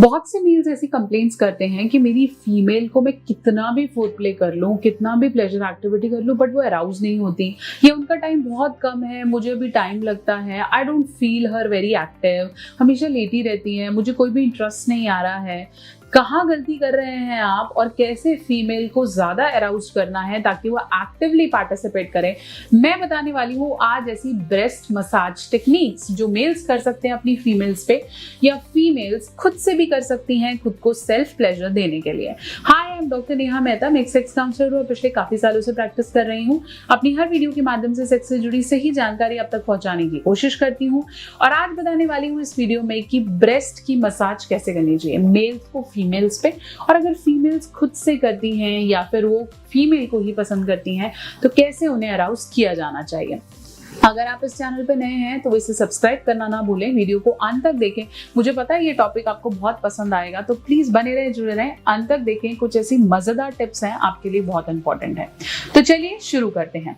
बहुत से मेल्स ऐसी कंप्लेंट्स करते हैं कि मेरी फीमेल को मैं कितना भी फोर प्ले कर लूं, कितना भी प्लेजर एक्टिविटी कर लूं, बट वो अराउज नहीं होती, या उनका टाइम बहुत कम है, मुझे भी टाइम लगता है, I don't feel her very active, हमेशा लेटी रहती है, मुझे कोई भी इंटरेस्ट नहीं आ रहा है। कहाँ गलती कर रहे हैं आप और कैसे फीमेल को ज्यादा अराउज करना है ताकि वो एक्टिवली पार्टिसिपेट करें, मैं बताने वाली हूँ आज ऐसी ब्रेस्ट मसाज टेक्निक्स जो मेल्स कर सकते हैं अपनी फीमेल्स पे, या फीमेल्स खुद से भी कर सकती हैं खुद को सेल्फ प्लेजर देने के लिए। Hi, I am doctor Neha Mehta, मैं एक सेक्स काउंसलर और पिछले काफी सालों से प्रैक्टिस कर रही हूँ। अपनी हर वीडियो के माध्यम से सेक्स से जुड़ी सही जानकारी आप तक पहुंचाने की कोशिश करती हूँ, और आज बताने वाली हूँ इस वीडियो में कि ब्रेस्ट की मसाज कैसे करनी चाहिए मेल्स को फीमेल्स पे, और अगर फीमेल्स खुद से करती हैं या फिर वो फीमेल को ही पसंद करती हैं तो कैसे उन्हें अराउज किया जाना चाहिए। अगर आप इस चैनल पे नए हैं तो इसे सब्सक्राइब करना ना भूलें, वीडियो को अंत तक देखें। मुझे पता है ये टॉपिक आपको बहुत पसंद आएगा, तो प्लीज बने रहें, जुड़े रहें, अंत तक देखें। कुछ ऐसी मजेदार टिप्स हैं आपके लिए बहुत इंपॉर्टेंट है। तो चलिए शुरू करते हैं।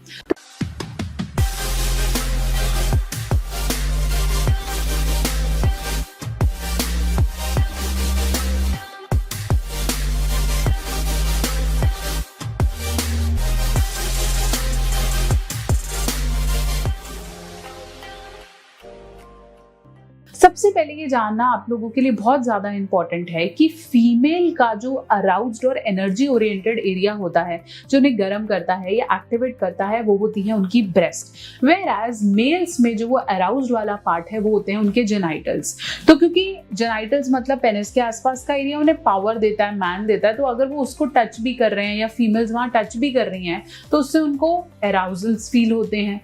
सबसे पहले ये जानना आप लोगों के लिए बहुत ज्यादा इंपॉर्टेंट है कि फीमेल का जो अराउज्ड और एनर्जी ओरिएंटेड एरिया होता है, जो उन्हें गर्म करता है या एक्टिवेट करता है, वो होती है उनकी ब्रेस्ट। वेयर एज मेल्स में जो वो अराउज्ड वाला पार्ट है वो होते हैं उनके जेनाइटल्स। तो क्योंकि जेनाइटल्स मतलब पेनिस के आसपास का एरिया उन्हें पावर देता है, मैन देता है, तो अगर वो उसको टच भी कर रहे हैं या फीमेल्स वहां टच भी कर रही हैं तो उससे उनको अराउजल्स फील होते हैं।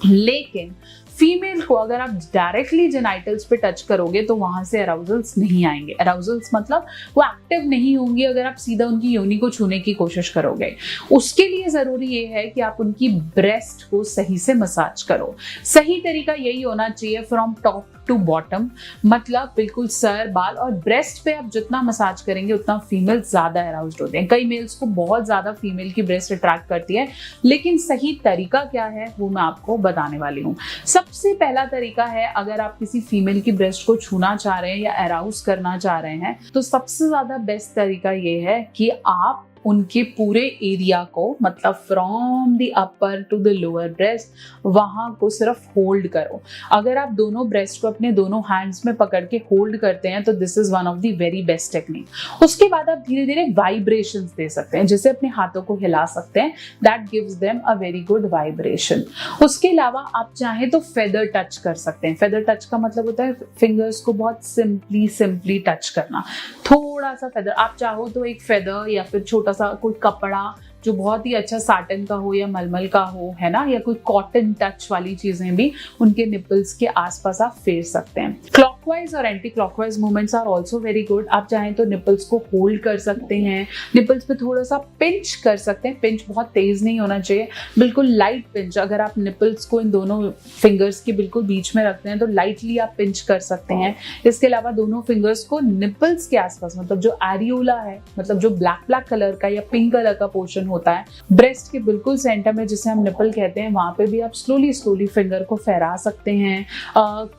लेकिन फीमेल को अगर आप डायरेक्टली जेनाइटल्स पे टच करोगे तो वहां से अराउजल्स नहीं आएंगे। अराउजल्स मतलब वो एक्टिव नहीं होंगी अगर आप सीधा उनकी योनि को छूने की कोशिश करोगे। उसके लिए जरूरी ये है कि आप उनकी ब्रेस्ट को सही से मसाज करो। सही तरीका यही होना चाहिए फ्रॉम टॉप टू बॉटम, मतलब बिल्कुल सर, बाल और ब्रेस्ट पे आप जितना मसाज करेंगे उतना फीमेल ज्यादा अराउज्ड होते हैं। कई मेल्स को बहुत ज्यादा फीमेल की ब्रेस्ट अट्रैक्ट करती है, लेकिन सही तरीका क्या है वो मैं आपको बताने वाली हूँ। सबसे पहला तरीका है, अगर आप किसी फीमेल की ब्रेस्ट को छूना चाह रहे हैं या अराउज करना चाह रहे हैं तो सबसे ज्यादा बेस्ट तरीका ये है कि आप उनके पूरे एरिया को, मतलब from the upper two the lower breast, वहां को सिर्फ होल्ड करो। अगर आप दोनों ब्रेस्ट को अपने दोनों हैंड्स में पकड़ के होल्ड करते हैं तो this is one of the very best technique. उसके बाद आप धीरे धीरे वाइब्रेशंस दे सकते हैं, जैसे अपने हाथों को हिला सकते हैं, that gives them a very good vibration. उसके अलावा आप चाहें तो फेदर टच कर सकते हैं। फेदर टच का मतलब होता है फिंगर्स को बहुत सिंपली टच करना, थोड़ा सा फेदर। आप चाहो तो एक फेदर या फिर छोटा सा कोई कपड़ा जो बहुत ही अच्छा साटन का हो या मलमल का हो, है ना, या कोई कॉटन टच वाली चीजें भी उनके निपल्स के आसपास आप फेर सकते हैं। क्लॉकवाइज और anti clockwise movements are also very good. आप चाहें तो निपल्स को होल्ड कर सकते हैं, निपल्स पे थोड़ा सा पिंच कर सकते हैं। पिंच बहुत तेज नहीं होना चाहिए, बिल्कुल लाइट पिंच। अगर आप निपल्स को इन दोनों फिंगर्स के बिल्कुल बीच में रखते हैं तो लाइटली आप पिंच कर सकते हैं। इसके अलावा दोनों फिंगर्स को निपल्स के आसपास, मतलब जो एरियोला है, मतलब जो ब्लैक कलर का या पिंक कलर का पोर्शन होता है ब्रेस्ट के बिल्कुल सेंटर में, जिसे हम निपल कहते हैं, वहां पे भी आप स्लोली फिंगर को फहरा सकते हैं।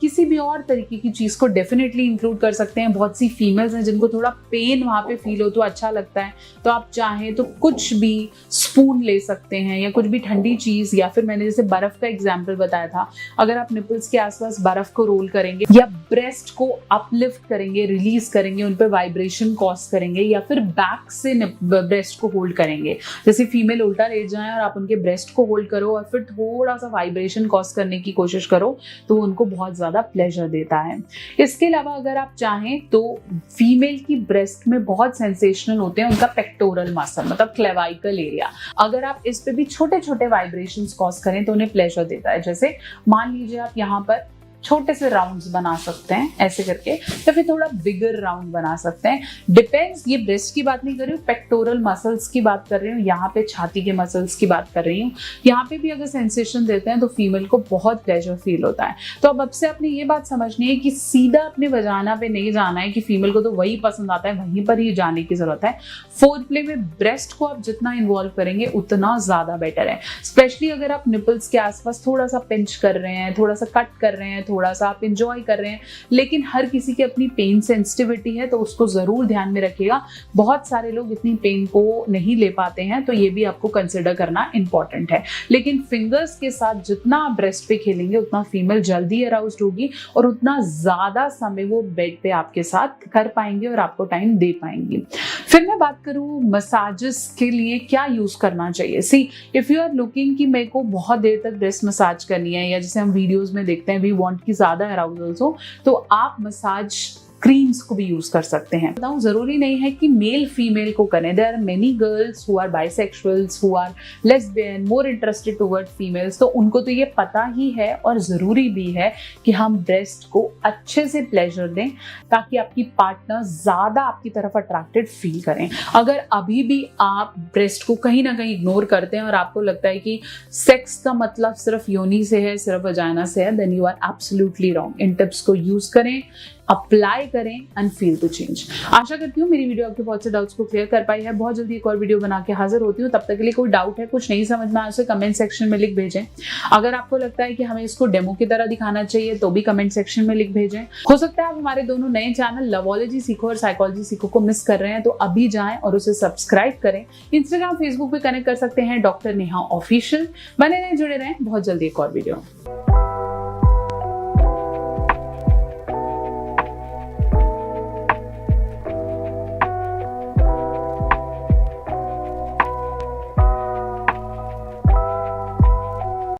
किसी भी और तरीके की चीज को डेफिनेटली इंक्लूड कर सकते हैं। बहुत सी फीमेल्स हैं जिनको थोड़ा पेन वहां पे फील हो तो अच्छा लगता है, तो आप चाहें तो कुछ भी स्पून ले सकते हैं या कुछ भी ठंडी चीज, या फिर मैंने जैसे बर्फ का एग्जाम्पल बताया था, अगर आप निपल्स के आसपास बर्फ को रोल करेंगे या ब्रेस्ट को अपलिफ्ट करेंगे, रिलीज करेंगे, उन पर वाइब्रेशन कॉज करेंगे, या फिर बैक से ब्रेस्ट को होल्ड करेंगे, जैसे फीमेल उल्टा लेट जाए और आप उनके ब्रेस्ट को होल्ड करो और फिर थोड़ा सा वाइब्रेशन कॉज करने की कोशिश करो, तो उनको बहुत ज्यादा प्लेजर देता है। इसके अलावा अगर आप चाहें तो फीमेल की ब्रेस्ट में बहुत सेंसेशनल होते हैं उनका पेक्टोरल मसल, मतलब क्लेवाइकल एरिया। अगर आप इस पे भी छोटे छोटे वाइब्रेशंस कॉज करें तो उन्हें प्लेजर देता है। जैसे मान लीजिए आप यहाँ पर छोटे से राउंड्स बना सकते हैं ऐसे करके, या फिर थोड़ा बिगर राउंड बना सकते हैं, डिपेंड्स। ये ब्रेस्ट की बात नहीं कर रही हूँ, पेक्टोरल मसल्स की बात कर रही हूँ, यहाँ पे छाती के मसल्स की बात कर रही हूँ। यहाँ पे भी अगर सेंसेशन देते हैं तो फीमेल को बहुत प्लेजर फील होता है। तो अब से आपने ये बात समझनी है कि सीधा अपने वजाना पे नहीं जाना है कि फीमेल को तो वही पसंद आता है, वहीं पर ही जाने की जरूरत है। फोर प्ले में ब्रेस्ट को आप जितना इन्वॉल्व करेंगे उतना ज्यादा बेटर है, स्पेशली अगर आप निपल्स के आसपास थोड़ा सा पिंच कर रहे हैं, थोड़ा सा कट कर रहे हैं, थोड़ा सा आप इंजॉय कर रहे हैं, लेकिन हर किसी की अपनी पेन सेंसिटिविटी है, तो उसको जरूर ध्यान में रखिएगा। बहुत सारे लोग इतनी पेन को नहीं ले पाते हैं, तो ये भी आपको कंसिडर करना इंपॉर्टेंट है। लेकिन फिंगर्स के साथ जितना आप ब्रेस्ट पे खेलेंगे उतना फीमेल जल्दी अराउज्ड होगी और उतना ज्यादा समय वो बेड पे आपके साथ कर पाएंगे और आपको टाइम दे पाएंगी। फिर मैं बात करूं मसाजेस के लिए क्या यूज करना चाहिए। सी, इफ यू आर लुकिंग कि मेरे को बहुत देर तक ब्रेस्ट मसाज करनी है, या जैसे हम वीडियोस में देखते हैं वी वांट कि ज्यादा अराउजल्स हो, तो आप मसाज क्रीम्स को भी यूज कर सकते हैं। बताऊं, जरूरी नहीं है कि मेल फीमेल को करें। There are many girls who are bisexuals, who are lesbian, more interested toward females, तो उनको तो ये पता ही है और जरूरी भी है कि हम ब्रेस्ट को अच्छे से प्लेजर दें ताकि आपकी पार्टनर ज्यादा आपकी तरफ अट्रैक्टेड फील करें। अगर अभी भी आप ब्रेस्ट को कहीं ना कहीं इग्नोर करते हैं और आपको लगता है कि सेक्स का मतलब सिर्फ योनि से है, सिर्फ वजाइना से है, then you are absolutely wrong. इन टिप्स को यूज करें, अप्लाई करें एंड फील टू चेंज। आशा करती हूँ मेरी वीडियो आपके बहुत से डाउट्स को क्लियर कर पाई है। बहुत जल्दी एक और वीडियो बना के हाजिर होती हूँ। तब तक के लिए कोई डाउट है, कुछ नहीं समझ में आया, उसे कमेंट सेक्शन में लिख भेजें। अगर आपको लगता है कि हमें इसको डेमो की तरह दिखाना चाहिए तो भी कमेंट सेक्शन में लिख भेजें। हो सकता है आप हमारे दोनों नए चैनल लवोलॉजी सीखो और साइकोलॉजी सीखो को मिस कर रहे हैं, तो अभी जाएं और उसे सब्सक्राइब करें। इंस्टाग्राम, फेसबुक पे कनेक्ट कर सकते हैं डॉक्टर नेहा ऑफिशियल। बने रहें, जुड़े रहें। बहुत जल्दी एक और वीडियो।